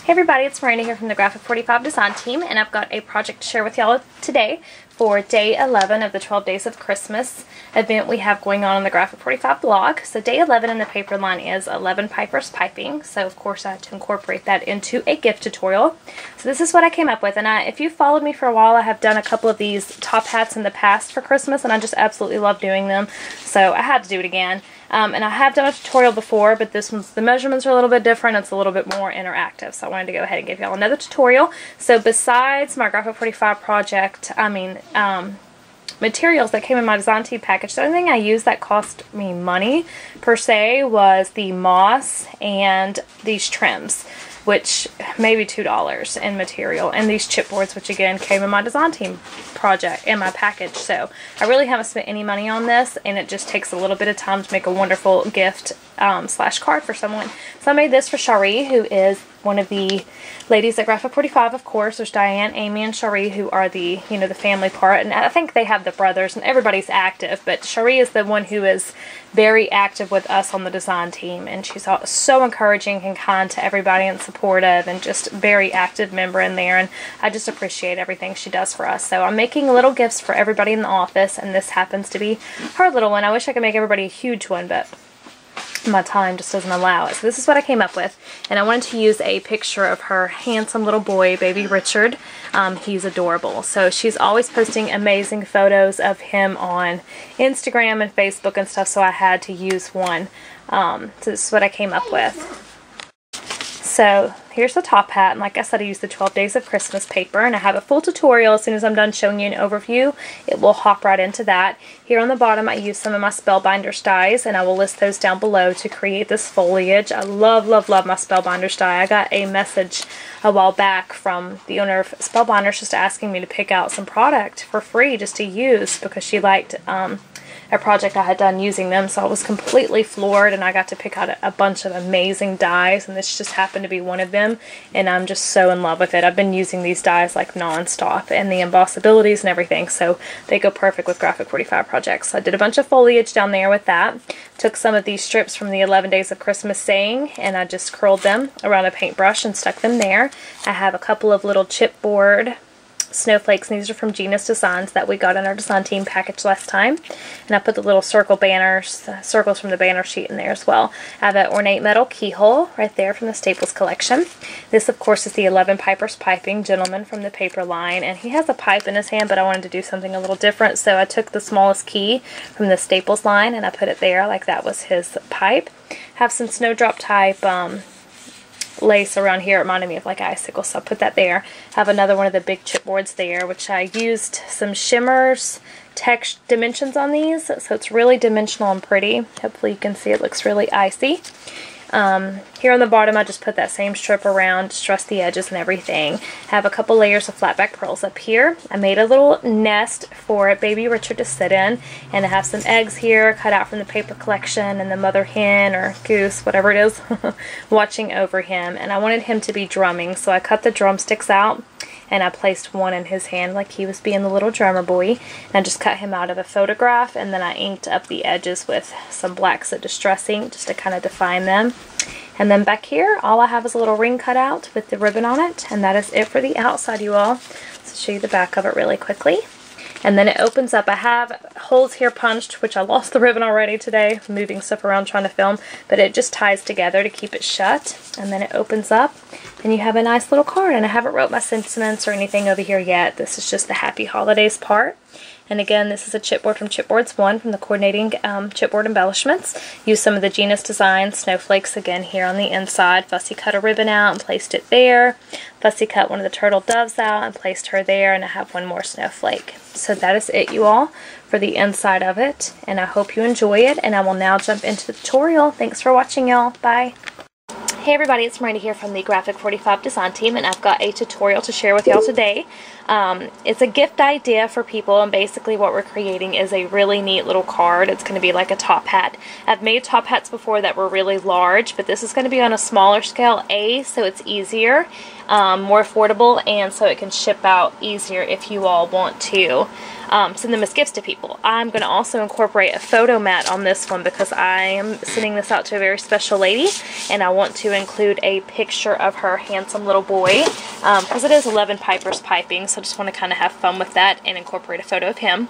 Hey everybody, it's Miranda here from the Graphic 45 design team, and I've got a project to share with y'all today for day 11 of the 12 Days of Christmas event we have going on the Graphic 45 blog. So day 11 in the paper line is 11 Pipers Piping, so of course I had to incorporate that into a gift tutorial. So this is what I came up with, and if you've followed me for a while, I have done a couple of these top hats in the past for Christmas, and I just absolutely love doing them, so I had to do it again. And I have done a tutorial before, but this one's, the measurements are a little bit different. It's a little bit more interactive, so I wanted to go ahead and give y'all another tutorial. So besides my Graphic 45 project, materials that came in my design team package, the only thing I used that cost me money per se was the moss and these trims, which maybe $2 in material, and these chipboards, which again came in my design team project in my package. So I really haven't spent any money on this, and it just takes a little bit of time to make a wonderful gift slash card for someone. So I made this for Cherie, who is one of the ladies at Graphic 45, of course. There's Diane, Amy, and Cherie, who are the, you know, the family part, and I think they have the brothers, and everybody's active, but Cherie is the one who is very active with us on the design team, and she's so encouraging and kind to everybody and supportive, and just very active member in there, and I just appreciate everything she does for us. So I'm making little gifts for everybody in the office, and this happens to be her little one. I wish I could make everybody a huge one, but my time just doesn't allow it. So this is what I came up with, and I wanted to use a picture of her handsome little boy, baby Richard. He's adorable. So she's always posting amazing photos of him on Instagram and Facebook and stuff, so I had to use one. So this is what I came up with. So here's the top hat, and like I said, I used the 12 Days of Christmas paper, and I have a full tutorial. As soon as I'm done showing you an overview, it will hop right into that. Here on the bottom, I used some of my Spellbinders dies, and I will list those down below to create this foliage. I love, love, love my Spellbinders die. I got a message a while back from the owner of Spellbinders just asking me to pick out some product for free just to use, because she liked a project I had done using them, so I was completely floored, and I got to pick out a bunch of amazing dies, and this just happened to be one of them, and I'm just so in love with it. I've been using these dies like non-stop, and the embossabilities and everything, so they go perfect with Graphic 45 projects. So I did a bunch of foliage down there with that. Took some of these strips from the 11 Days of Christmas saying, and I just curled them around a paintbrush and stuck them there. I have a couple of little chipboard snowflakes, and these are from Gina's Designs that we got in our design team package last time, and I put the little circle banners, circles from the banner sheet in there as well. I have an ornate metal keyhole right there from the Staples collection. This of course is the 11 Pipers Piping gentleman from the paper line, and he has a pipe in his hand, but I wanted to do something a little different, so I took the smallest key from the Staples line and I put it there like that was his pipe. Have some snowdrop type lace around here. It reminded me of like icicles, so I'll put that there. Have another one of the big chipboards there, which I used some shimmers, text dimensions on these, so it's really dimensional and pretty. Hopefully you can see it looks really icy. Here on the bottom, I just put that same strip around, distress the edges and everything. Have a couple layers of flat back pearls up here. I made a little nest for baby Richard to sit in, and I have some eggs here cut out from the paper collection, and the mother hen or goose, whatever it is, watching over him. And I wanted him to be drumming, so I cut the drumsticks out, and I placed one in his hand like he was being the little drummer boy. And I just cut him out of a photograph, and then I inked up the edges with some black soot distress ink just to kind of define them. And then back here, all I have is a little ring cut out with the ribbon on it, and that is it for the outside, you all. So show you the back of it really quickly. And then it opens up. I have holes here punched, which I lost the ribbon already today, moving stuff around trying to film, but it just ties together to keep it shut. And then it opens up, and you have a nice little card. And I haven't wrote my sentiments or anything over here yet. This is just the Happy Holidays part. And again, this is a chipboard from Chipboards 1 from the Coordinating Chipboard Embellishments. Use some of the Gina's Designs snowflakes again here on the inside. Fussy cut a ribbon out and placed it there. Fussy cut one of the turtle doves out and placed her there, and I have one more snowflake. So that is it, you all, for the inside of it, and I hope you enjoy it, and I will now jump into the tutorial. Thanks for watching, y'all. Bye. Hey everybody, it's Miranda here from the Graphic 45 design team, and I've got a tutorial to share with y'all today. It's a gift idea for people, and basically what we're creating is a really neat little card. It's going to be like a top hat. I've made top hats before that were really large, but this is going to be on a smaller scale, so it's easier, more affordable, and so it can ship out easier if you all want to. send them as gifts to people. I'm going to also incorporate a photo mat on this one because I am sending this out to a very special lady, and I want to include a picture of her handsome little boy because it is 11 pipers piping, so I just want to kind of have fun with that and incorporate a photo of him.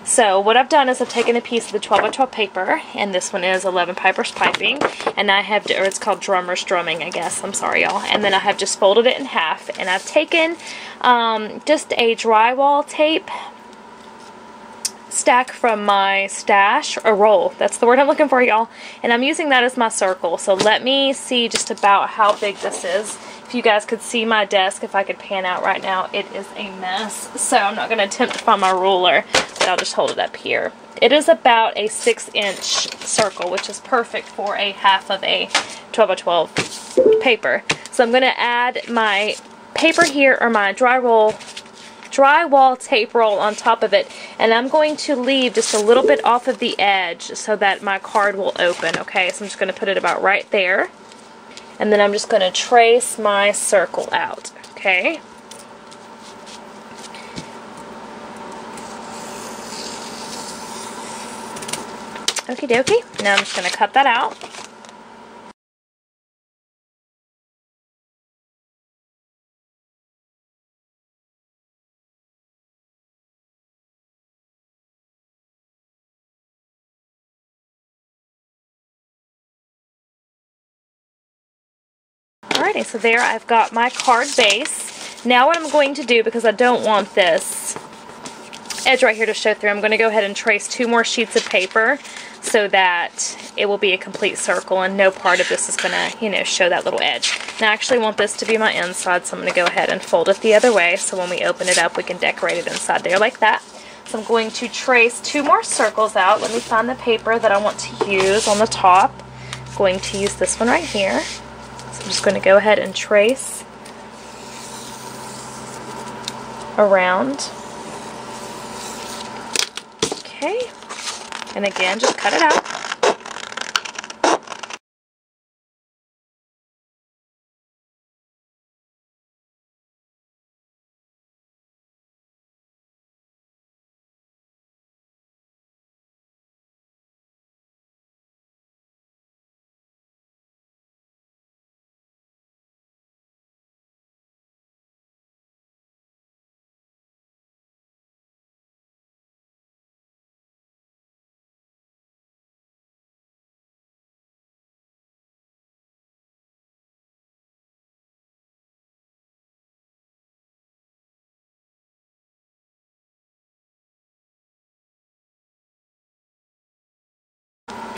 So what I've done is I've taken a piece of the 12 by 12 paper, and this one is 11 pipers piping, and I have, or it's called drummers drumming, I guess, I'm sorry y'all, and then I have just folded it in half, and I've taken just a drywall tape stack from my stash, or roll, that's the word I'm looking for, y'all, and I'm using that as my circle. So let me see just about how big this is. If you guys could see my desk, if I could pan out right now, it is a mess, so I'm not going to attempt to find my ruler, but I'll just hold it up here. It is about a 6-inch circle, which is perfect for a half of a 12 by 12 paper. So I'm going to add my paper here, or my drywall tape roll on top of it, and I'm going to leave just a little bit off of the edge so that my card will open. Okay, so I'm just going to put it about right there, and then I'm just going to trace my circle out. Okay, okie dokie. Now I'm just going to cut that out. Alrighty, so there I've got my card base. Now what I'm going to do, because I don't want this edge right here to show through, I'm going to go ahead and trace 2 more sheets of paper so that it will be a complete circle and no part of this is going to, you know, show that little edge. Now I actually want this to be my inside, so I'm going to go ahead and fold it the other way so when we open it up we can decorate it inside there like that. So I'm going to trace 2 more circles out. Let me find the paper that I want to use on the top. I'm going to use this one right here. So I'm just going to go ahead and trace around. Okay, and again, just cut it out.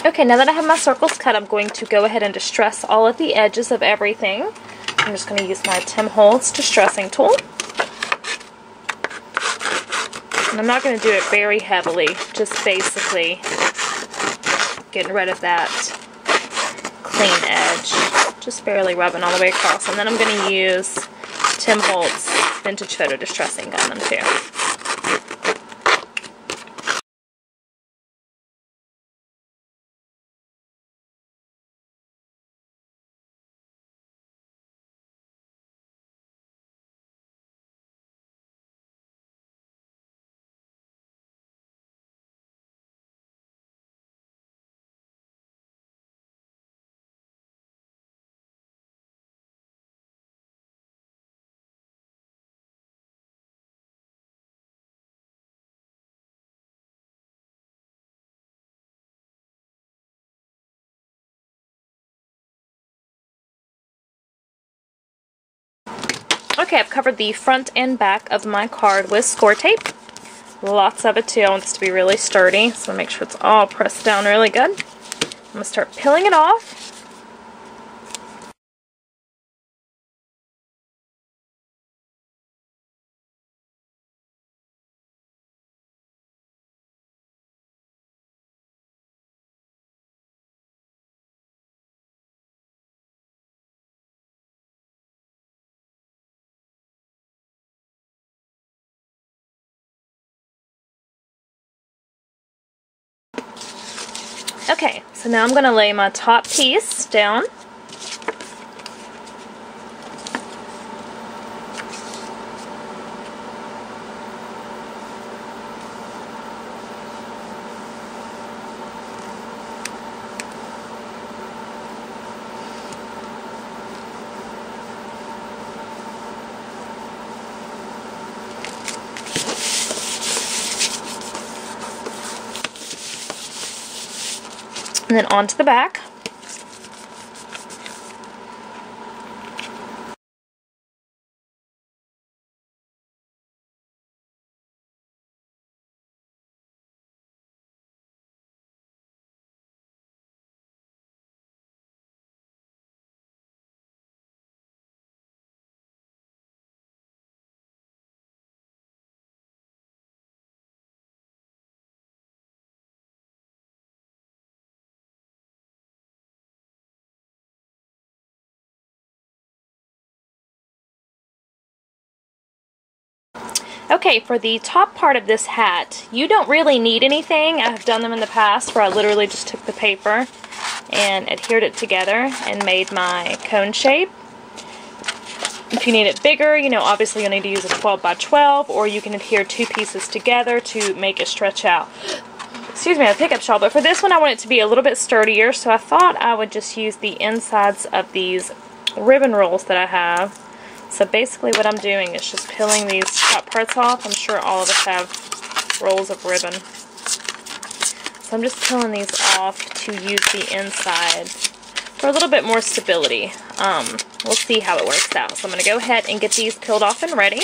Okay, now that I have my circles cut, I'm going to go ahead and distress all of the edges of everything. I'm just going to use my Tim Holtz distressing tool. And I'm not going to do it very heavily, just basically getting rid of that clean edge. Just barely rubbing all the way across. And then I'm going to use Tim Holtz Vintage Photo Distressing Gun on too. Okay, I've covered the front and back of my card with score tape. Lots of it too. I want this to be really sturdy, so make sure it's all pressed down really good. I'm going to start peeling it off. Okay, so now I'm going to lay my top piece down. And then onto the back. Okay, for the top part of this hat, you don't really need anything. I've done them in the past where I literally just took the paper and adhered it together and made my cone shape. If you need it bigger, you know, obviously you'll need to use a 12 by 12, or you can adhere two pieces together to make it stretch out. Excuse me, a pickup shawl, but for this one I want it to be a little bit sturdier, so I thought I would just use the insides of these ribbon rolls that I have. So basically what I'm doing is just peeling these top parts off. I'm sure all of us have rolls of ribbon. So I'm just peeling these off to use the inside for a little bit more stability. We'll see how it works out. So I'm going to go ahead and get these peeled off and ready.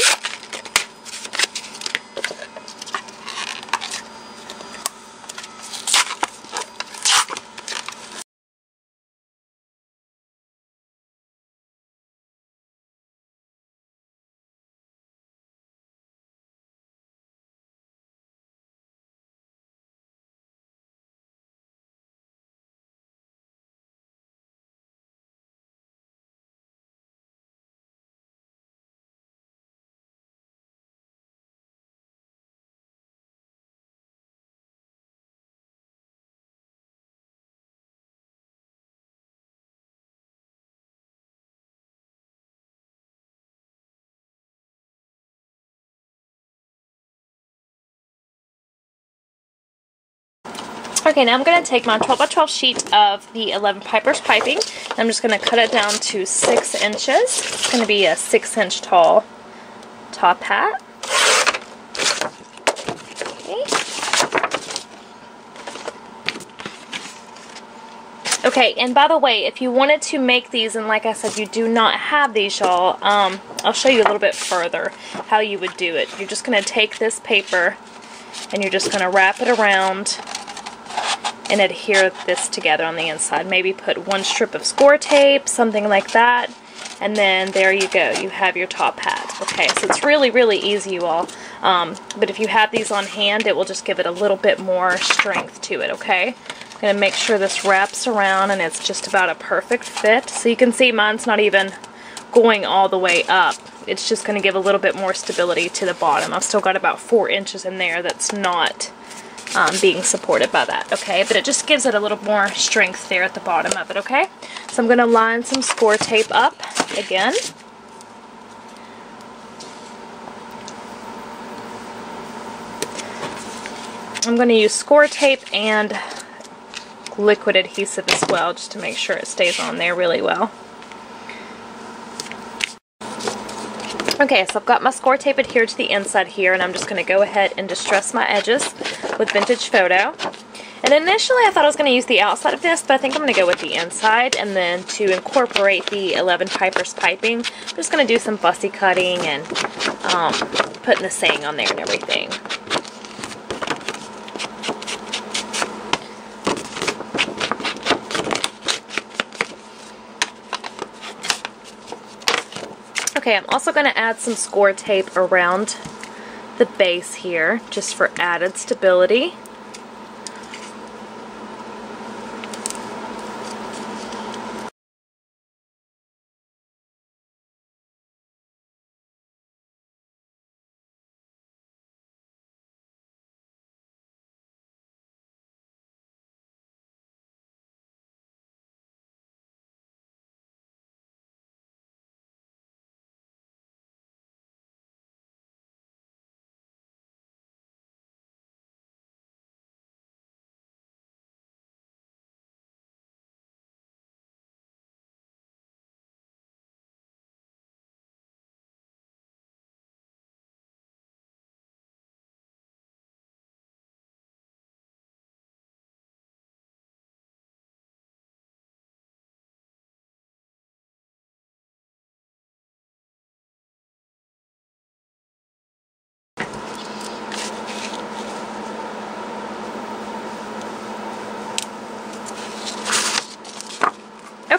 Okay, now I'm going to take my 12 by 12 sheet of the 11 Piper's piping. And I'm just going to cut it down to 6 inches. It's going to be a 6-inch tall top hat. Okay. Okay, and by the way, if you wanted to make these, and like I said, you do not have these, y'all, I'll show you a little bit further how you would do it. You're just going to take this paper and you're just going to wrap it around and adhere this together on the inside. Maybe put one strip of score tape, something like that, and then there you go. You have your top hat. Okay, so it's really, really easy, you all. But if you have these on hand, it will just give it a little bit more strength to it, okay? I'm going to make sure this wraps around and it's just about a perfect fit. So you can see mine's not even going all the way up. It's just going to give a little bit more stability to the bottom. I've still got about 4 inches in there that's not being supported by that, okay? But it just gives it a little more strength there at the bottom of it, okay? So I'm going to line some score tape up again. I'm going to use score tape and liquid adhesive as well, just to make sure it stays on there really well. Okay, so I've got my score tape adhered to the inside here, and I'm just going to go ahead and distress my edges with Vintage Photo. And initially I thought I was going to use the outside of this, but I think I'm going to go with the inside, and then to incorporate the 11 Piper's piping, I'm just going to do some fussy cutting and putting the saying on there and everything. Okay, I'm also going to add some score tape around the base here, just for added stability.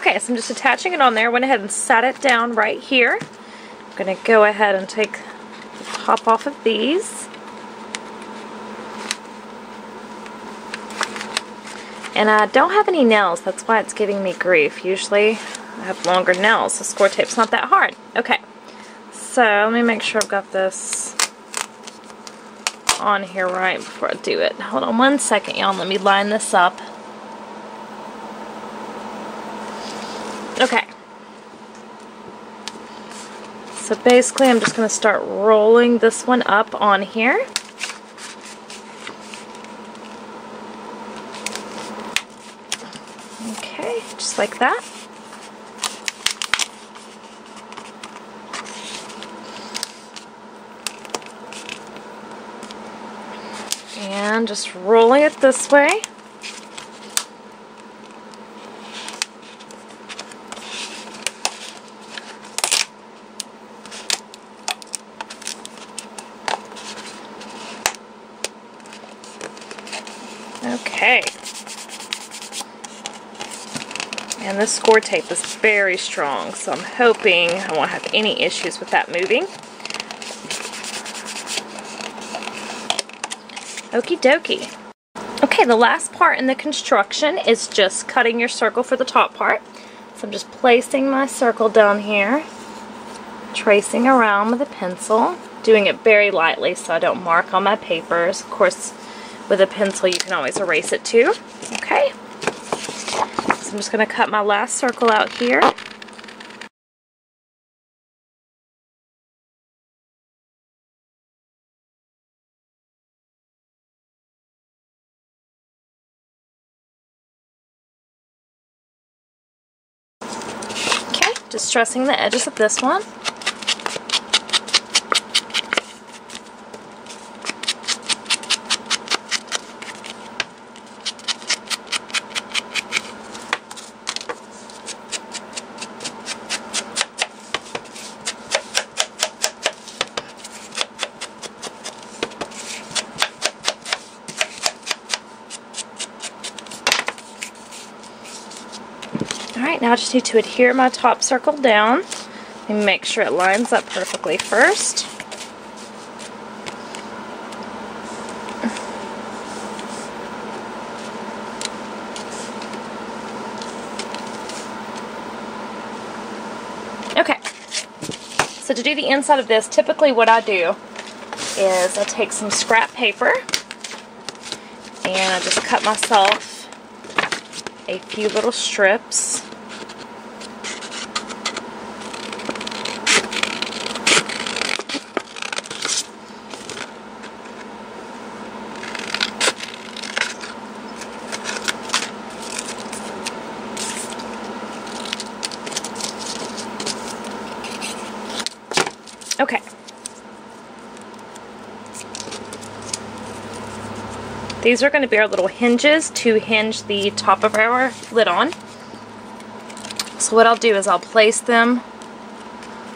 Okay, so I'm just attaching it on there. Went ahead and sat it down right here. I'm going to go ahead and take the top off of these. And I don't have any nails, that's why it's giving me grief. Usually I have longer nails, so score tape's not that hard. Okay, so let me make sure I've got this on here right before I do it. Hold on one second, y'all, let me line this up. Okay. So basically I'm just going to start rolling this one up on here. Okay, just like that. And just rolling it this way. Okay. And this score tape is very strong, so I'm hoping I won't have any issues with that moving. Okie dokie. Okay, the last part in the construction is just cutting your circle for the top part. So I'm just placing my circle down here, tracing around with a pencil, doing it very lightly so I don't mark on my papers. Of course, with a pencil you can always erase it too. Okay. I'm just going to cut my last circle out here. Okay, just tracing the edges of this one. Alright, now I just need to adhere my top circle down and make sure it lines up perfectly first. Okay, so to do the inside of this, typically what I do is I take some scrap paper and I just cut myself a few little strips. Okay. These are going to be our little hinges to hinge the top of our lid on. So what I'll do is I'll place them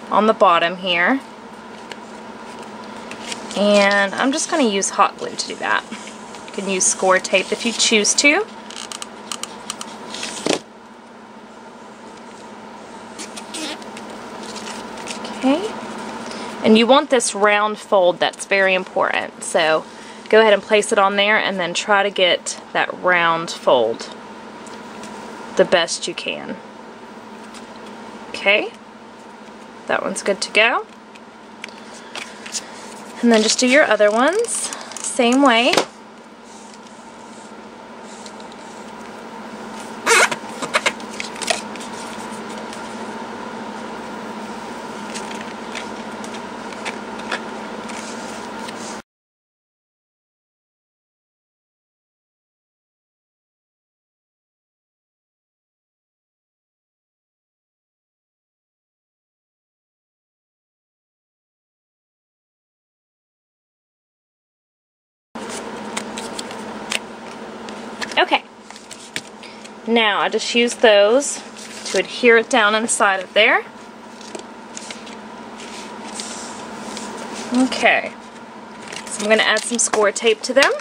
on the bottom here. And I'm just going to use hot glue to do that. You can use score tape if you choose to. Okay. And you want this round fold, that's very important. So go ahead and place it on there and then try to get that round fold the best you can. Okay, that one's good to go. And then just do your other ones, same way. Okay, now I just use those to adhere it down on the side of there. Okay, so I'm going to add some score tape to them.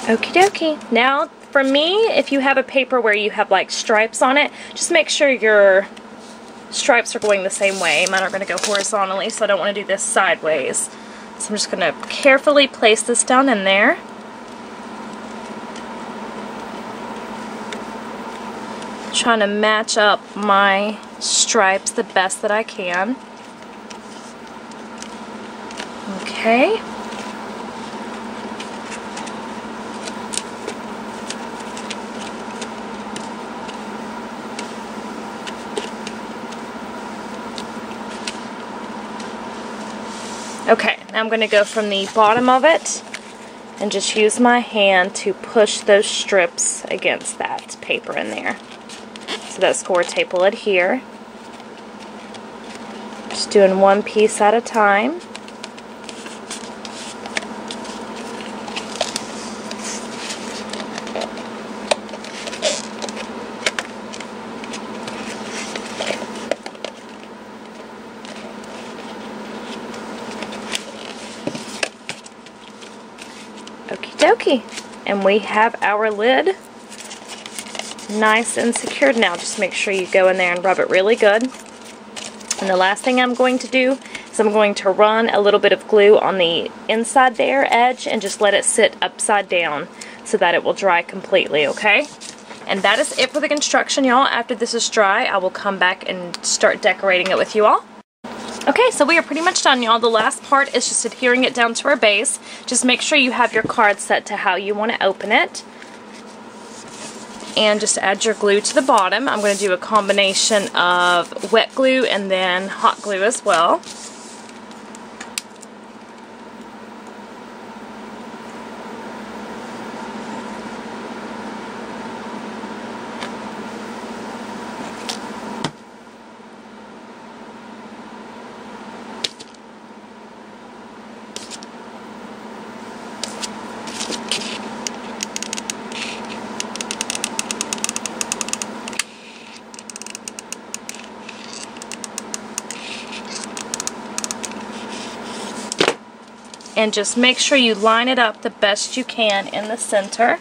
Okie dokie. Now, for me, if you have a paper where you have like stripes on it, just make sure your stripes are going the same way. Mine are going to go horizontally, so I don't want to do this sideways. So I'm just going to carefully place this down in there. Trying to match up my stripes the best that I can. Okay. Okay, now I'm going to go from the bottom of it and just use my hand to push those strips against that paper in there. So that score tape will adhere. Just doing one piece at a time. Okie dokie. And we have our lid nice and secured. Now just make sure you go in there and rub it really good. And the last thing I'm going to do is I'm going to run a little bit of glue on the inside there edge and just let it sit upside down so that it will dry completely, okay? And that is it for the construction, y'all. After this is dry, I will come back and start decorating it with you all. Okay, so we are pretty much done, y'all. The last part is just adhering it down to our base. Just make sure you have your card set to how you want to open it. And just add your glue to the bottom. I'm going to do a combination of wet glue and then hot glue as well. And just make sure you line it up the best you can in the center.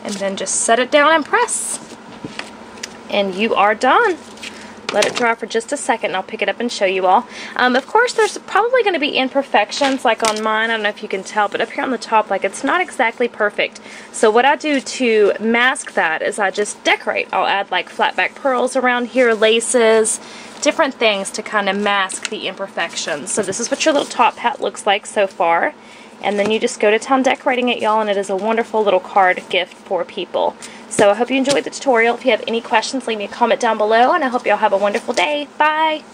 And then just set it down and press. And you are done. Let it dry for just a second and I'll pick it up and show you all. Of course, there's probably going to be imperfections like on mine. I don't know if you can tell, but up here on the top, like it's not exactly perfect. So what I do to mask that is I just decorate. I'll add like flat back pearls around here, laces, different things to kind of mask the imperfections. So this is what your little top hat looks like so far. And then you just go to town decorating it, y'all, and it is a wonderful little card gift for people. So I hope you enjoyed the tutorial. If you have any questions, leave me a comment down below, and I hope y'all have a wonderful day. Bye!